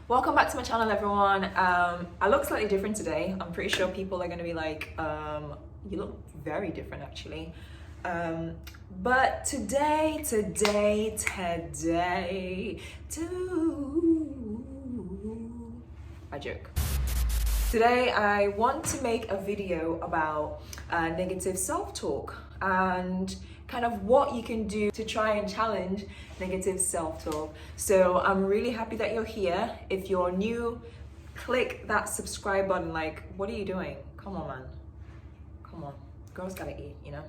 Welcome back to my channel, everyone. I look slightly different today. I'm pretty sure people are going to be like, you look very different actually. But today, I joke. Today, I want to make a video about negative self-talk and kind of what you can do to try and challenge negative self-talk. So I'm really happy that you're here. If you're new, click that subscribe button. Like, what are you doing? Come on, man. Come on. Girls gotta eat, you know?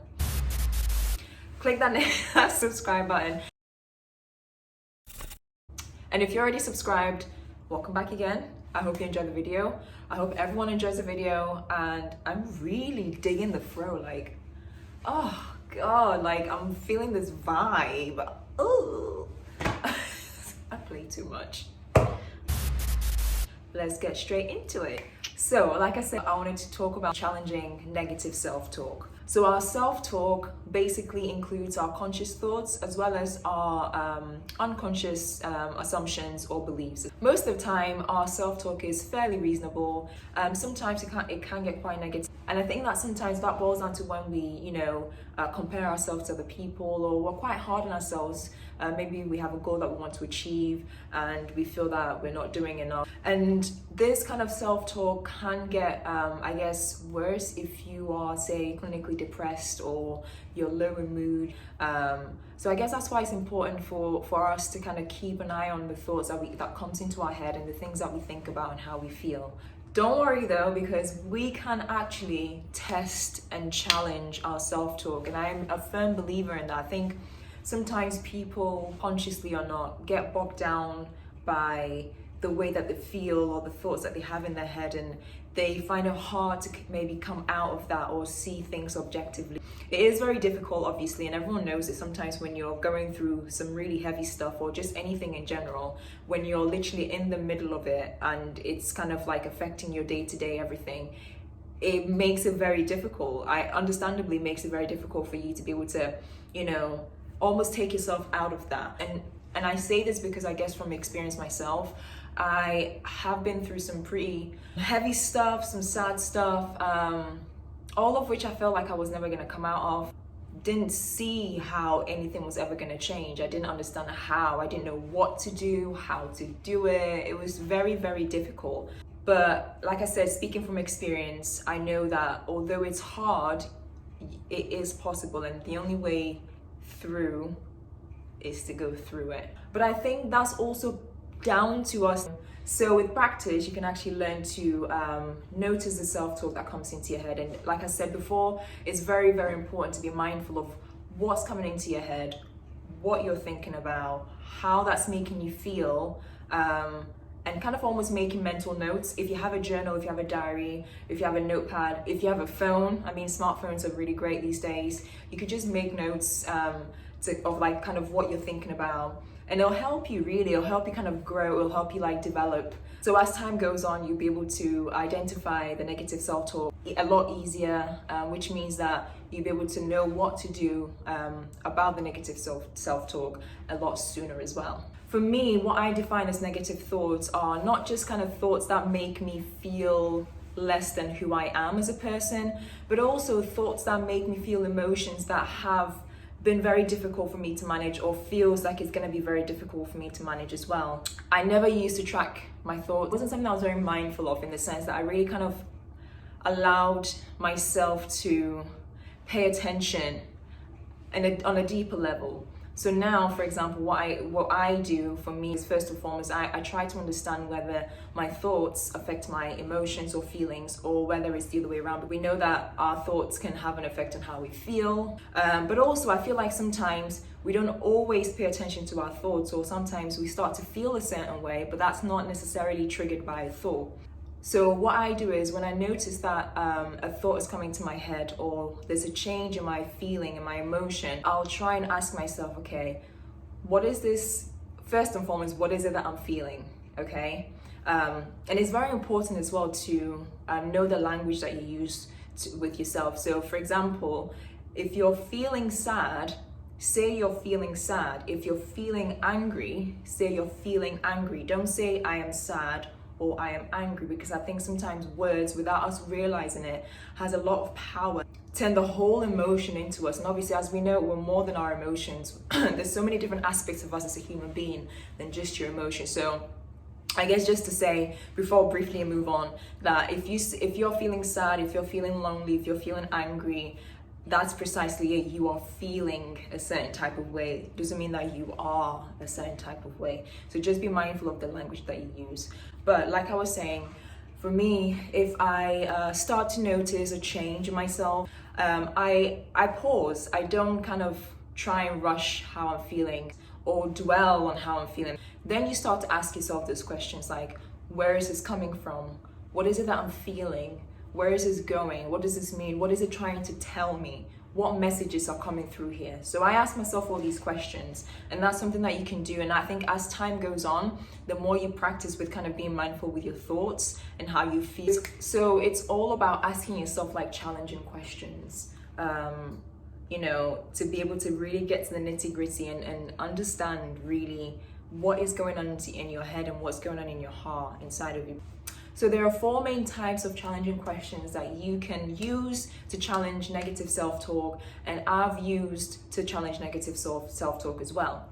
Click that subscribe button. And if you're already subscribed, welcome back again. I hope you enjoyed the video. I hope everyone enjoys the video, and I'm really digging the throw. Like, oh God, like I'm feeling this vibe. Oh, I play too much. Let's get straight into it. So, like I said, I wanted to talk about challenging negative self-talk. So our self-talk basically includes our conscious thoughts as well as our unconscious assumptions or beliefs. Most of the time, our self-talk is fairly reasonable. Sometimes it can get quite negative. And I think that sometimes that boils down to when we, compare ourselves to other people, or we're quite hard on ourselves. Maybe we have a goal that we want to achieve and we feel that we're not doing enough. And this kind of self-talk can get, worse if you are, say, clinically depressed or you're low in mood. So I guess that's why it's important for us to kind of keep an eye on the thoughts that comes into our head and the things that we think about and how we feel. Don't worry though, because we can actually test and challenge our self-talk, and I'm a firm believer in that. I think sometimes people, consciously or not, get bogged down by the way that they feel or the thoughts that they have in their head, and they find it hard to maybe come out of that or see things objectively. It is very difficult, obviously, and everyone knows it sometimes when you're going through some really heavy stuff or just anything in general, when you're literally in the middle of it and it's kind of like affecting your day-to-day everything. It makes it very difficult. Understandably makes it very difficult for you to be able to, almost take yourself out of that. And I say this because I guess from experience myself, I have been through some pretty heavy stuff, some sad stuff, all of which I felt like I was never going to come out of. Didn't see how anything was ever going to change. I didn't understand how. I didn't know what to do, how to do it. It was very, very difficult. But like I said, speaking from experience, I know that although it's hard, it is possible, and the only way through is to go through it. But I think that's also down to us. So with practice, you can actually learn to notice the self-talk that comes into your head. And like I said before, it's very, very important to be mindful of what's coming into your head, what you're thinking about, how that's making you feel, and kind of almost making mental notes. If you have a journal, if you have a diary, if you have a notepad, if you have a phone, I mean, smartphones are really great these days. You could just make notes of like kind of what you're thinking about. And it'll help you really, it'll help you kind of grow, it'll help you like develop. So as time goes on, you'll be able to identify the negative self-talk a lot easier, which means that you'll be able to know what to do about the negative self-talk a lot sooner as well. For me, what I define as negative thoughts are not just kind of thoughts that make me feel less than who I am as a person, but also thoughts that make me feel emotions that have been very difficult for me to manage, or feels like it's going to be very difficult for me to manage as well. I never used to track my thoughts. It wasn't something I was very mindful of, in the sense that I really kind of allowed myself to pay attention on a deeper level. So now, for example, what I do for me is, first and foremost, I try to understand whether my thoughts affect my emotions or feelings, or whether it's the other way around. But we know that our thoughts can have an effect on how we feel. But also, I feel like sometimes we don't always pay attention to our thoughts, or sometimes we start to feel a certain way, but that's not necessarily triggered by a thought. So what I do is, when I notice that a thought is coming to my head, or there's a change in my feeling and my emotion, I'll try and ask myself, okay, what is this? First and foremost, what is it that I'm feeling? Okay. And it's very important as well to know the language that you use with yourself. So for example, if you're feeling sad, say you're feeling sad. If you're feeling angry, say you're feeling angry. Don't say I am sad or I am angry, because I think sometimes words, without us realizing it, has a lot of power. Turn the whole emotion into us. And obviously, as we know, we're more than our emotions. There's so many different aspects of us as a human being than just your emotions. So I guess just to say, before briefly move on, that if you're feeling sad, if you're feeling lonely, if you're feeling angry, that's precisely it. You are feeling a certain type of way. Doesn't mean that you are a certain type of way. So just be mindful of the language that you use. But like I was saying, for me, if I start to notice a change in myself, I pause. I don't kind of try and rush how I'm feeling or dwell on how I'm feeling. Then you start to ask yourself those questions like, where is this coming from? What is it that I'm feeling? Where is this going? What does this mean? What is it trying to tell me? What messages are coming through here? So I ask myself all these questions, and that's something that you can do. And I think as time goes on, the more you practice with kind of being mindful with your thoughts and how you feel. So it's all about asking yourself like challenging questions, to be able to really get to the nitty gritty and understand really what is going on in your head and what's going on in your heart inside of you. So there are 4 main types of challenging questions that you can use to challenge negative self-talk, and I've used to challenge negative self-talk as well.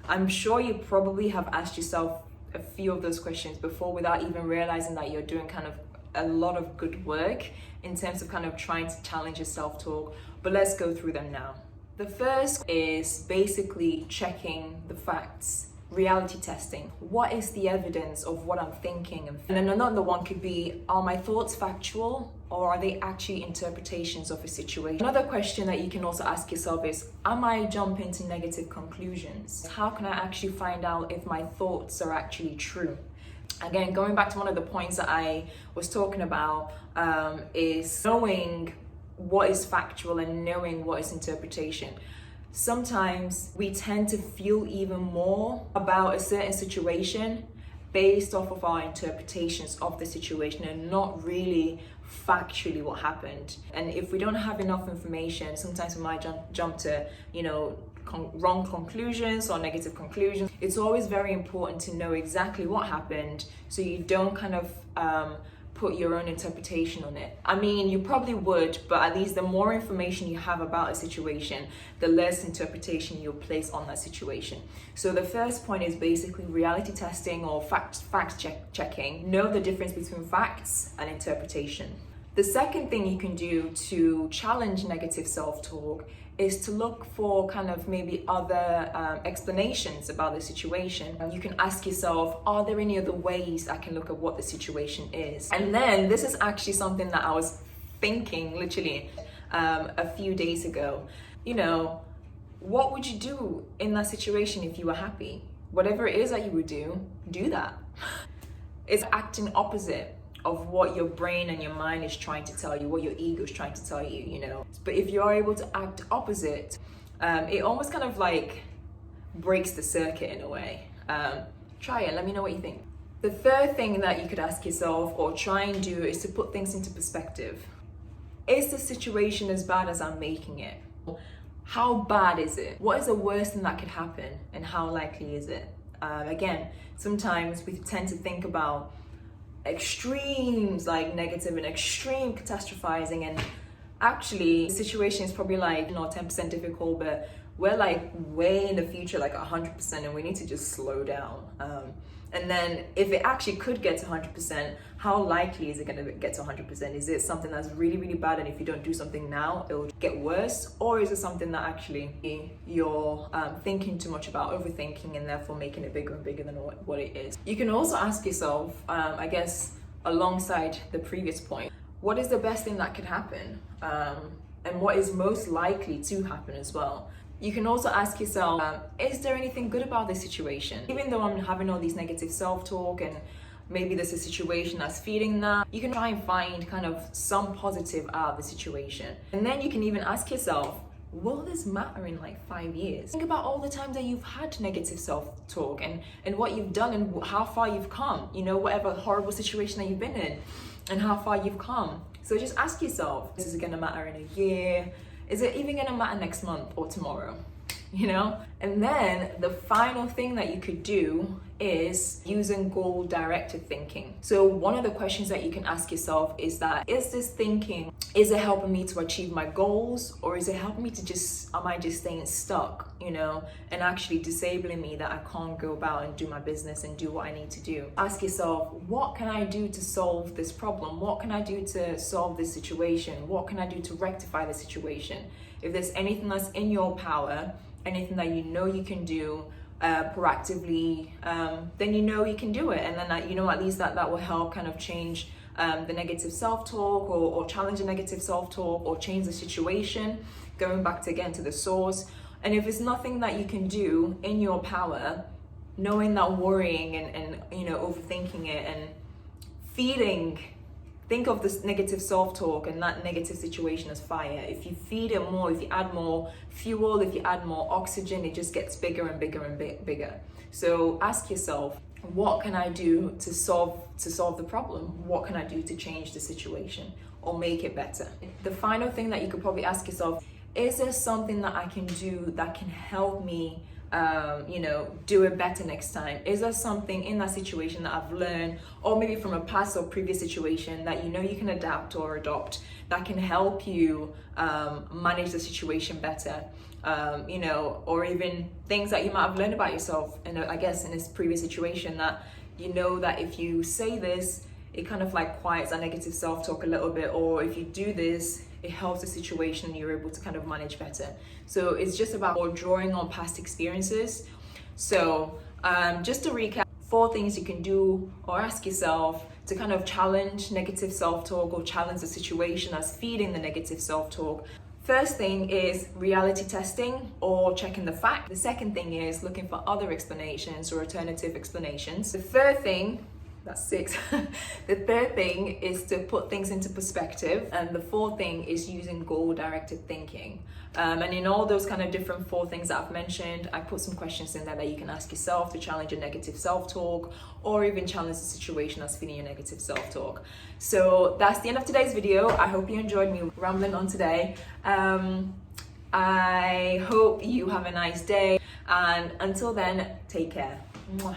I'm sure you probably have asked yourself a few of those questions before without even realizing that you're doing kind of a lot of good work in terms of kind of trying to challenge your self-talk, but let's go through them now. The first is basically checking the facts. Reality testing. What is the evidence of what I'm thinking? And then another one could be, are my thoughts factual or are they actually interpretations of a situation? Another question that you can also ask yourself is, am I jumping to negative conclusions? How can I actually find out if my thoughts are actually true? Again, going back to one of the points that I was talking about, is knowing what is factual and knowing what is interpretation. Sometimes we tend to feel even more about a certain situation based off of our interpretations of the situation and not really factually what happened. And if we don't have enough information, sometimes we might jump to, wrong conclusions or negative conclusions. It's always very important to know exactly what happened so you don't kind of put your own interpretation on it. I mean, you probably would, but at least the more information you have about a situation, the less interpretation you'll place on that situation. So the first point is basically reality testing or fact checking. Know the difference between facts and interpretation. The second thing you can do to challenge negative self-talk is to look for kind of maybe other explanations about the situation. And you can ask yourself, are there any other ways I can look at what the situation is? And then this is actually something that I was thinking literally a few days ago. What would you do in that situation if you were happy? Whatever it is that you would do that. It's acting opposite of what your brain and your mind is trying to tell you, what your ego is trying to tell you, But if you are able to act opposite, it almost kind of like breaks the circuit in a way. Try it, let me know what you think. The third thing that you could ask yourself or try and do is to put things into perspective. Is the situation as bad as I'm making it? How bad is it? What is the worst thing that could happen and how likely is it? Again, sometimes we tend to think about extremes like negative and extreme catastrophizing, and actually the situation is probably like 10% difficult, but we're like way in the future, like 100%, and we need to just slow down. And then if it actually could get to 100%, how likely is it going to get to 100%? Is it something that's really, really bad, and if you don't do something now, it'll get worse? Or is it something that actually you're thinking too much about, overthinking, and therefore making it bigger and bigger than what it is? You can also ask yourself, I guess, alongside the previous point, what is the best thing that could happen? And what is most likely to happen as well? You can also ask yourself, is there anything good about this situation? Even though I'm having all these negative self-talk and maybe there's a situation that's feeding that, you can try and find kind of some positive out of the situation. And then you can even ask yourself, will this matter in like 5 years? Think about all the times that you've had negative self-talk and what you've done and how far you've come, whatever horrible situation that you've been in and how far you've come. So just ask yourself, is it gonna matter in a year? Is it even gonna matter next month or tomorrow? you know? And then the final thing that you could do is using goal-directed thinking. So one of the questions that you can ask yourself is that, is this thinking, is it helping me to achieve my goals, or is it helping me to am I just staying stuck, you know, and actually disabling me that I can't go about and do my business and do what I need to do? Ask yourself, what can I do to solve this problem? What can I do to solve this situation? What can I do to rectify the situation? If there's anything that's in your power, anything that you know you can do proactively, then you know you can do it. And then you know, at least that will help kind of change the negative self-talk, or challenge the negative self-talk, or change the situation, going back to the source. And if it's nothing that you can do in your power, knowing that worrying and you know, overthinking it and think of this negative self-talk and that negative situation as fire. If you feed it more, if you add more fuel, if you add more oxygen, it just gets bigger and bigger and bigger. So ask yourself, what can I do to solve the problem? What can I do to change the situation or make it better? The final thing that you could probably ask yourself, is there something that I can do that can help me you know, do it better next time? Is there something in that situation that I've learned, or maybe from a past or previous situation, that you know you can adapt or adopt, that can help you manage the situation better? You know, or even things that you might have learned about yourself, and I guess in this previous situation, that you know that if you say this, it kind of like quiets that negative self-talk a little bit, or if you do this, it helps the situation and you're able to kind of manage better. So it's just about drawing on past experiences. So just to recap, 4 things you can do or ask yourself to kind of challenge negative self-talk, or challenge the situation that's feeding the negative self-talk. First thing is reality testing, or checking the fact. The second thing is looking for other explanations or alternative explanations. The third thing, that's 6. The third thing is to put things into perspective. And the fourth thing is using goal-directed thinking. And in all those kind of different 4 things that I've mentioned, I put some questions in there that you can ask yourself to challenge your negative self-talk, or even challenge the situation that's feeding your negative self-talk. So that's the end of today's video. I hope you enjoyed me rambling on today. I hope you have a nice day. And until then, take care. Mwah.